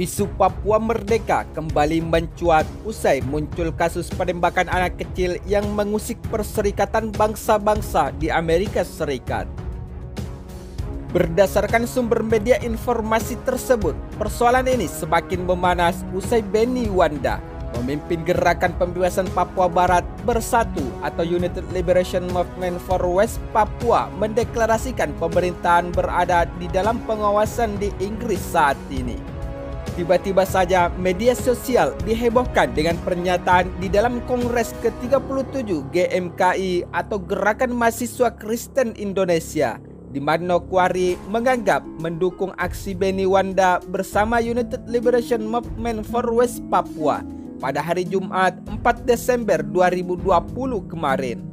Isu Papua Merdeka kembali mencuat usai muncul kasus penembakan anak kecil yang mengusik Perserikatan Bangsa-Bangsa di Amerika Serikat. Berdasarkan sumber media informasi tersebut, persoalan ini semakin memanas usai Benny Wanda, memimpin gerakan pembebasan Papua Barat Bersatu atau United Liberation Movement for West Papua, mendeklarasikan pemerintahan berada di dalam pengawasan di Inggris saat ini. Tiba-tiba saja media sosial dihebohkan dengan pernyataan di dalam Kongres ke-37 GMKI atau Gerakan Mahasiswa Kristen Indonesia, di Manokwari menganggap mendukung aksi Benny Wanda bersama United Liberation Movement for West Papua pada hari Jumat 4 Desember 2020 kemarin.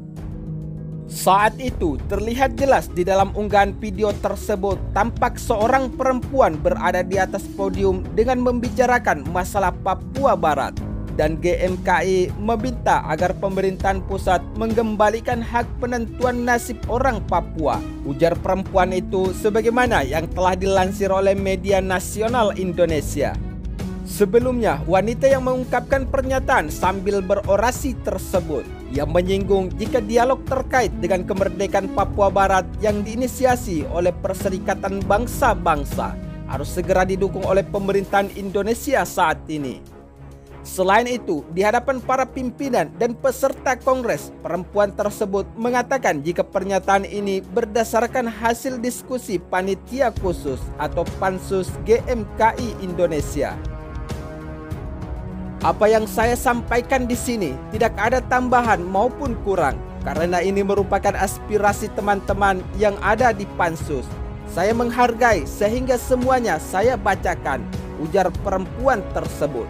Saat itu terlihat jelas di dalam unggahan video tersebut tampak seorang perempuan berada di atas podium dengan membicarakan masalah Papua Barat, dan GMKI meminta agar pemerintahan pusat mengembalikan hak penentuan nasib orang Papua. Ujar perempuan itu sebagaimana yang telah dilansir oleh media nasional Indonesia. Sebelumnya, wanita yang mengungkapkan pernyataan sambil berorasi tersebut yang menyinggung jika dialog terkait dengan kemerdekaan Papua Barat yang diinisiasi oleh Perserikatan Bangsa-Bangsa harus segera didukung oleh pemerintahan Indonesia saat ini. Selain itu, di hadapan para pimpinan dan peserta kongres, perempuan tersebut mengatakan jika pernyataan ini berdasarkan hasil diskusi panitia khusus atau Pansus GMKI Indonesia. Apa yang saya sampaikan di sini tidak ada tambahan maupun kurang, karena ini merupakan aspirasi teman-teman yang ada di Pansus. Saya menghargai sehingga semuanya saya bacakan, ujar perempuan tersebut.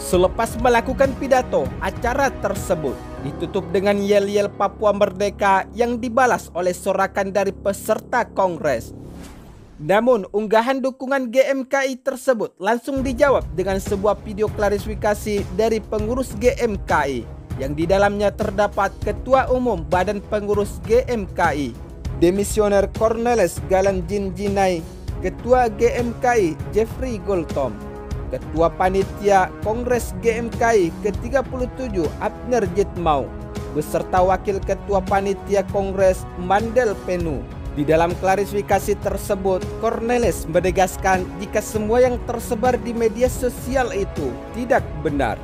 Selepas melakukan pidato, acara tersebut ditutup dengan yel-yel Papua Merdeka yang dibalas oleh sorakan dari peserta kongres. Namun, unggahan dukungan GMKI tersebut langsung dijawab dengan sebuah video klarifikasi dari pengurus GMKI yang di dalamnya terdapat Ketua Umum Badan Pengurus GMKI, Demisioner Cornelis Galanjinjinai, Ketua GMKI Jeffrey Goltom, Ketua Panitia Kongres GMKI ke-37 Abner Jitmau, beserta Wakil Ketua Panitia Kongres Mandel Penu. Di dalam klarifikasi tersebut, Cornelis menegaskan jika semua yang tersebar di media sosial itu tidak benar.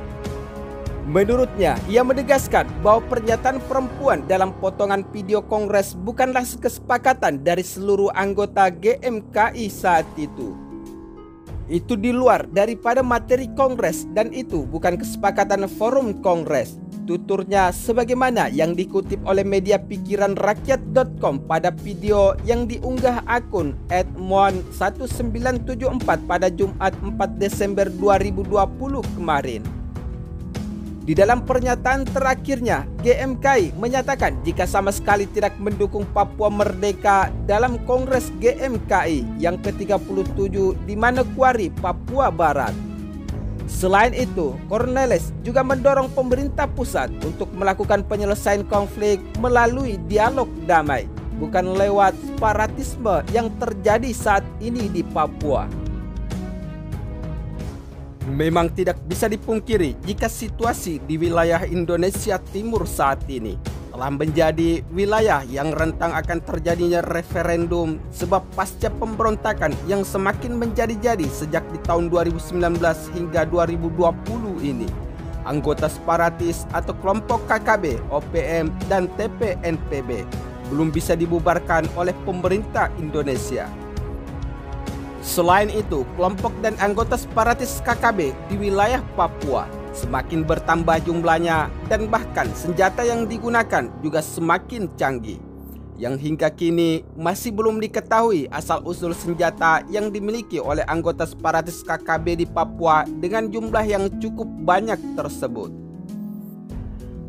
Menurutnya, ia menegaskan bahwa pernyataan perempuan dalam potongan video kongres bukanlah kesepakatan dari seluruh anggota GMKI saat itu. Itu di luar daripada materi kongres dan itu bukan kesepakatan forum kongres. Tuturnya sebagaimana yang dikutip oleh media pikiranrakyat.com pada video yang diunggah akun @moan1974 pada Jumat 4 Desember 2020 kemarin. Di dalam pernyataan terakhirnya, GMKI menyatakan jika sama sekali tidak mendukung Papua Merdeka dalam Kongres GMKI yang ke-37 di Manokwari, Papua Barat. Selain itu, Cornelis juga mendorong pemerintah pusat untuk melakukan penyelesaian konflik melalui dialog damai, bukan lewat separatisme yang terjadi saat ini di Papua. Memang tidak bisa dipungkiri jika situasi di wilayah Indonesia Timur saat ini telah menjadi wilayah yang rentan akan terjadinya referendum sebab pasca pemberontakan yang semakin menjadi-jadi sejak di tahun 2019 hingga 2020 ini, anggota separatis atau kelompok KKB, OPM, dan TPNPB belum bisa dibubarkan oleh pemerintah Indonesia. Selain itu, kelompok dan anggota separatis KKB di wilayah Papua semakin bertambah jumlahnya dan bahkan senjata yang digunakan juga semakin canggih, yang hingga kini masih belum diketahui asal-usul senjata yang dimiliki oleh anggota separatis KKB di Papua dengan jumlah yang cukup banyak tersebut.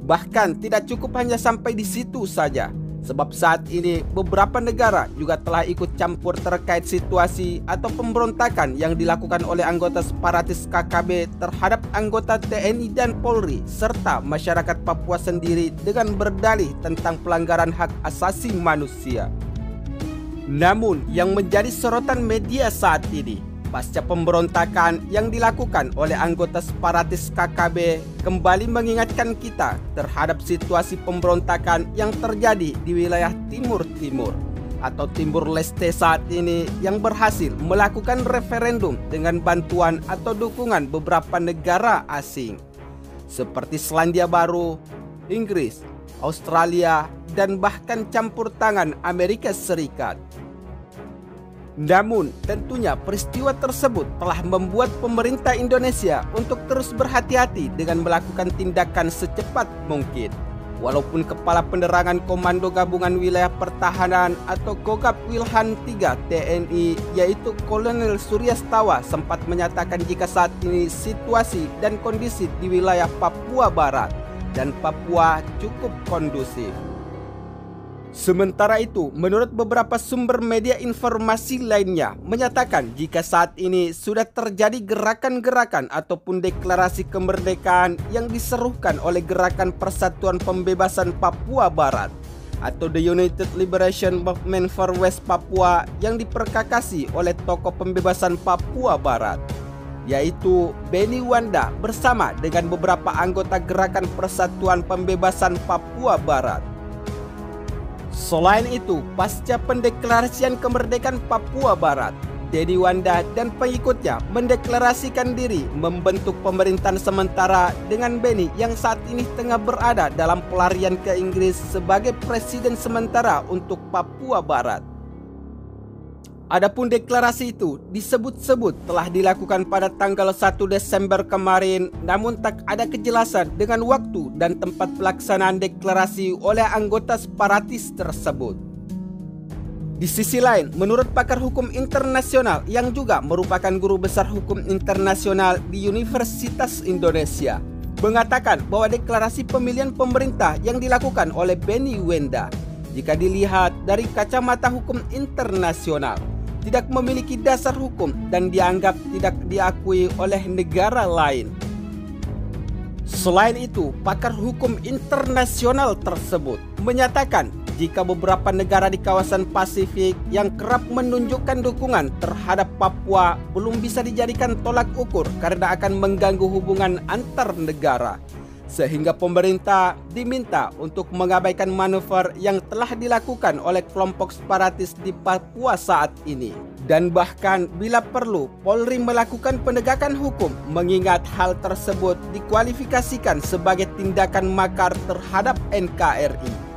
Bahkan tidak cukup hanya sampai di situ saja, sebab saat ini beberapa negara juga telah ikut campur terkait situasi atau pemberontakan yang dilakukan oleh anggota separatis KKB terhadap anggota TNI dan Polri serta masyarakat Papua sendiri dengan berdalih tentang pelanggaran hak asasi manusia. Namun yang menjadi sorotan media saat ini pasca pemberontakan yang dilakukan oleh anggota separatis KKB kembali mengingatkan kita terhadap situasi pemberontakan yang terjadi di wilayah Timur-Timur atau Timur Leste saat ini yang berhasil melakukan referendum dengan bantuan atau dukungan beberapa negara asing seperti Selandia Baru, Inggris, Australia, dan bahkan campur tangan Amerika Serikat. Namun, tentunya peristiwa tersebut telah membuat pemerintah Indonesia untuk terus berhati-hati dengan melakukan tindakan secepat mungkin. Walaupun Kepala Penerangan Komando Gabungan Wilayah Pertahanan atau Kogab Wilhan III TNI yaitu Kolonel Suryastawa sempat menyatakan jika saat ini situasi dan kondisi di wilayah Papua Barat dan Papua cukup kondusif. Sementara itu, menurut beberapa sumber media informasi lainnya menyatakan jika saat ini sudah terjadi gerakan-gerakan ataupun deklarasi kemerdekaan yang diserukan oleh Gerakan Persatuan Pembebasan Papua Barat atau The United Liberation Movement for West Papua yang diperkakasi oleh tokoh pembebasan Papua Barat, yaitu Benny Wanda bersama dengan beberapa anggota Gerakan Persatuan Pembebasan Papua Barat. Selain itu, pasca pendeklarasian kemerdekaan Papua Barat, Benny Wanda dan pengikutnya mendeklarasikan diri membentuk pemerintahan sementara dengan Benny yang saat ini tengah berada dalam pelarian ke Inggris sebagai presiden sementara untuk Papua Barat. Adapun deklarasi itu disebut-sebut telah dilakukan pada tanggal 1 Desember kemarin, namun tak ada kejelasan dengan waktu dan tempat pelaksanaan deklarasi oleh anggota separatis tersebut. Di sisi lain, menurut pakar hukum internasional yang juga merupakan guru besar hukum internasional di Universitas Indonesia, mengatakan bahwa deklarasi pemilihan pemerintah yang dilakukan oleh Benny Wenda, jika dilihat dari kacamata hukum internasional, tidak memiliki dasar hukum dan dianggap tidak diakui oleh negara lain. Selain itu, pakar hukum internasional tersebut menyatakan jika beberapa negara di kawasan Pasifik yang kerap menunjukkan dukungan terhadap Papua belum bisa dijadikan tolak ukur karena akan mengganggu hubungan antar negara, sehingga pemerintah diminta untuk mengabaikan manuver yang telah dilakukan oleh kelompok separatis di Papua saat ini. Dan bahkan bila perlu, Polri melakukan penegakan hukum mengingat hal tersebut dikualifikasikan sebagai tindakan makar terhadap NKRI.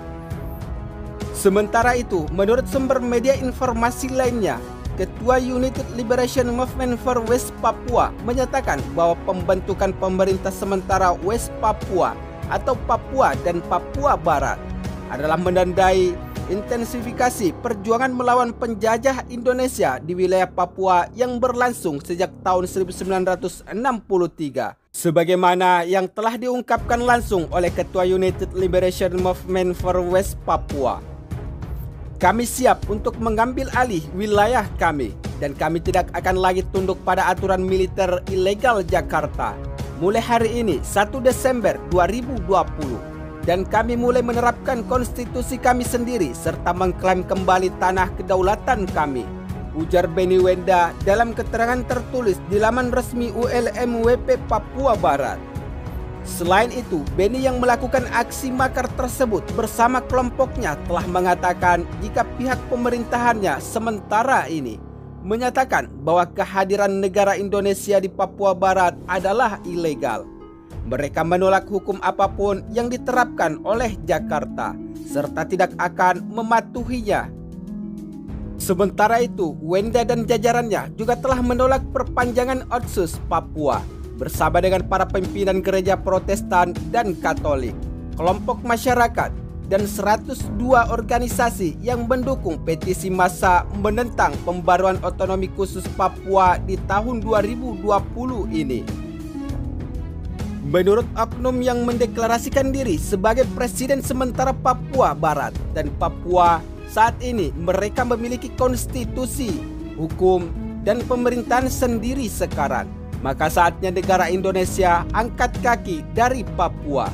Sementara itu, menurut sumber media informasi lainnya, Ketua United Liberation Movement for West Papua menyatakan bahwa pembentukan pemerintah sementara West Papua atau Papua dan Papua Barat adalah menandai intensifikasi perjuangan melawan penjajah Indonesia di wilayah Papua yang berlangsung sejak tahun 1963, sebagaimana yang telah diungkapkan langsung oleh Ketua United Liberation Movement for West Papua. Kami siap untuk mengambil alih wilayah kami dan kami tidak akan lagi tunduk pada aturan militer ilegal Jakarta mulai hari ini 1 Desember 2020 dan kami mulai menerapkan konstitusi kami sendiri serta mengklaim kembali tanah kedaulatan kami, ujar Benny Wenda dalam keterangan tertulis di laman resmi ULMWP Papua Barat. Selain itu, Benny yang melakukan aksi makar tersebut bersama kelompoknya telah mengatakan jika pihak pemerintahannya sementara ini menyatakan bahwa kehadiran negara Indonesia di Papua Barat adalah ilegal. Mereka menolak hukum apapun yang diterapkan oleh Jakarta serta tidak akan mematuhinya. Sementara itu, Wenda dan jajarannya juga telah menolak perpanjangan Otsus Papua bersama dengan para pimpinan gereja Protestan dan Katolik, kelompok masyarakat, dan 102 organisasi yang mendukung petisi massa menentang pembaruan otonomi khusus Papua di tahun 2020 ini. Menurut oknum yang mendeklarasikan diri sebagai presiden sementara Papua Barat dan Papua, saat ini mereka memiliki konstitusi, hukum, dan pemerintahan sendiri sekarang. Maka saatnya negara Indonesia angkat kaki dari Papua.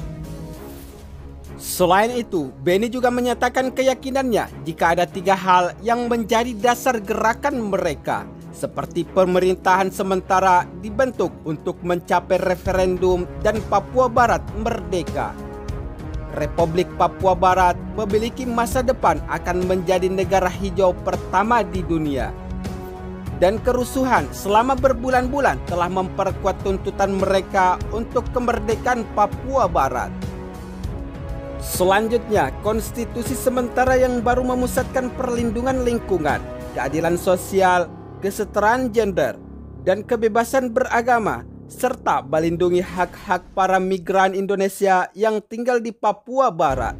Selain itu, Benny juga menyatakan keyakinannya jika ada 3 hal yang menjadi dasar gerakan mereka, seperti pemerintahan sementara dibentuk untuk mencapai referendum dan Papua Barat merdeka. Republik Papua Barat memiliki masa depan akan menjadi negara hijau pertama di dunia. Dan kerusuhan selama berbulan-bulan telah memperkuat tuntutan mereka untuk kemerdekaan Papua Barat. Selanjutnya, konstitusi sementara yang baru memusatkan perlindungan lingkungan, keadilan sosial, kesetaraan gender, dan kebebasan beragama, serta melindungi hak-hak para migran Indonesia yang tinggal di Papua Barat.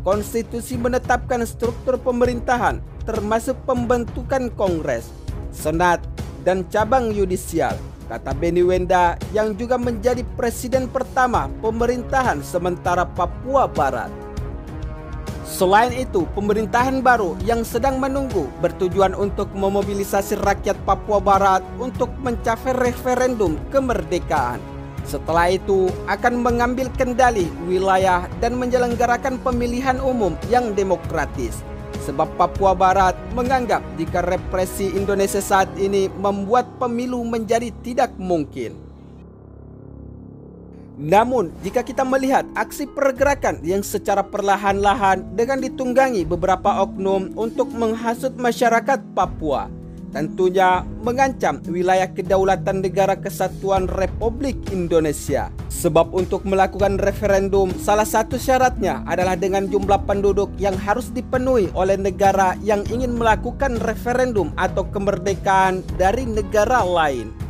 Konstitusi menetapkan struktur pemerintahan, termasuk pembentukan Kongres, Senat, dan cabang yudisial, kata Benny Wenda yang juga menjadi presiden pertama pemerintahan sementara Papua Barat. Selain itu, pemerintahan baru yang sedang menunggu bertujuan untuk memobilisasi rakyat Papua Barat untuk mencapai referendum kemerdekaan. Setelah itu, akan mengambil kendali wilayah dan menyelenggarakan pemilihan umum yang demokratis. Sebab Papua Barat menganggap jika represi Indonesia saat ini membuat pemilu menjadi tidak mungkin. Namun, jika kita melihat aksi pergerakan yang secara perlahan-lahan dengan ditunggangi beberapa oknum untuk menghasut masyarakat Papua, tentunya mengancam wilayah kedaulatan Negara Kesatuan Republik Indonesia. Sebab untuk melakukan referendum, salah satu syaratnya adalah dengan jumlah penduduk yang harus dipenuhi oleh negara yang ingin melakukan referendum atau kemerdekaan dari negara lain.